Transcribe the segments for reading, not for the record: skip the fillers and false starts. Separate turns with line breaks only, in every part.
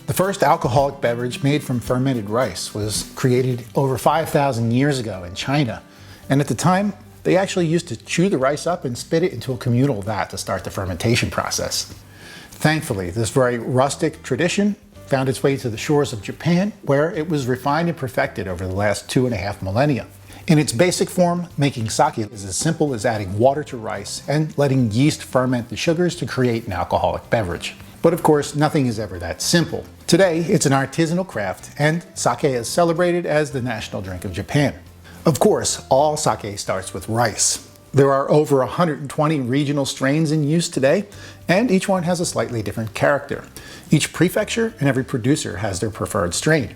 The first alcoholic beverage made from fermented rice was created over 5,000 years ago in China. And at the time, they actually used to chew the rice up and spit it into a communal vat to start the fermentation process. Thankfully, this very rustic tradition found its way to the shores of Japan, where it was refined and perfected over the last 2.5 millennia. In its basic form, making sake is as simple as adding water to rice and letting yeast ferment the sugars to create an alcoholic beverage. But of course, nothing is ever that simple. Today, it's an artisanal craft, and sake is celebrated as the national drink of Japan. Of course, all sake starts with rice. There are over 120 regional strains in use today, and each one has a slightly different character. Each prefecture and every producer has their preferred strain.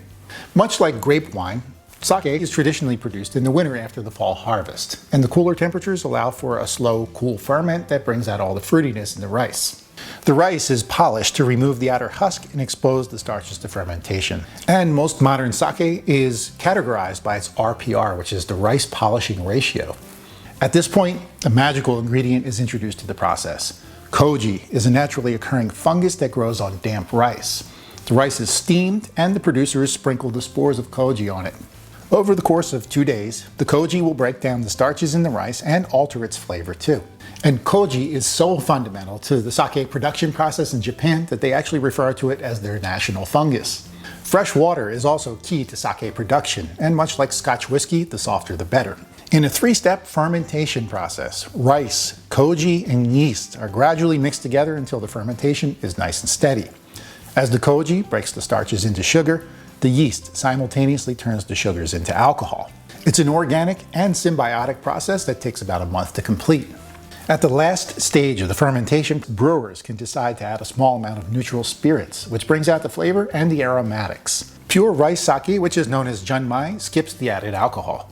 Much like grape wine, sake is traditionally produced in the winter after the fall harvest, and the cooler temperatures allow for a slow, cool ferment that brings out all the fruitiness in the rice. The rice is polished to remove the outer husk and expose the starches to fermentation. And most modern sake is categorized by its RPR, which is the rice polishing ratio. At this point, a magical ingredient is introduced to the process. Koji is a naturally occurring fungus that grows on damp rice. The rice is steamed, and the producers sprinkle the spores of koji on it. Over the course of 2 days, the koji will break down the starches in the rice and alter its flavor too. And koji is so fundamental to the sake production process in Japan that they actually refer to it as their national fungus. Fresh water is also key to sake production, and much like Scotch whiskey, the softer the better. In a 3-step fermentation process, rice, koji, and yeast are gradually mixed together until the fermentation is nice and steady. As the koji breaks the starches into sugar, the yeast simultaneously turns the sugars into alcohol. It's an organic and symbiotic process that takes about a month to complete. At the last stage of the fermentation, brewers can decide to add a small amount of neutral spirits, which brings out the flavor and the aromatics. Pure rice sake, which is known as junmai, skips the added alcohol.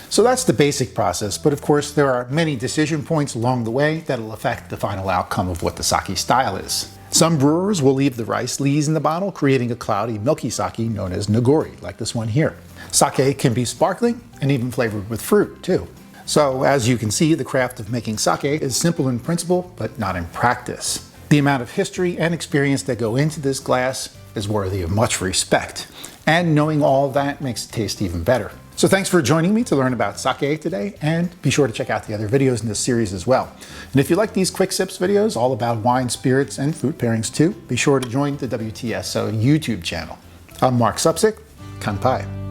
So that's the basic process, but of course there are many decision points along the way that'll affect the final outcome of what the sake style is. Some brewers will leave the rice lees in the bottle, creating a cloudy, milky sake known as nigori, like this one here. Sake can be sparkling and even flavored with fruit, too. So, as you can see, the craft of making sake is simple in principle, but not in practice. The amount of history and experience that go into this glass is worthy of much respect. And knowing all that makes it taste even better. So thanks for joining me to learn about sake today, and be sure to check out the other videos in this series as well. And if you like these quick sips videos, all about wine, spirits, and food pairings too, be sure to join the WTSO YouTube channel. I'm Marc Supsic. Kanpai.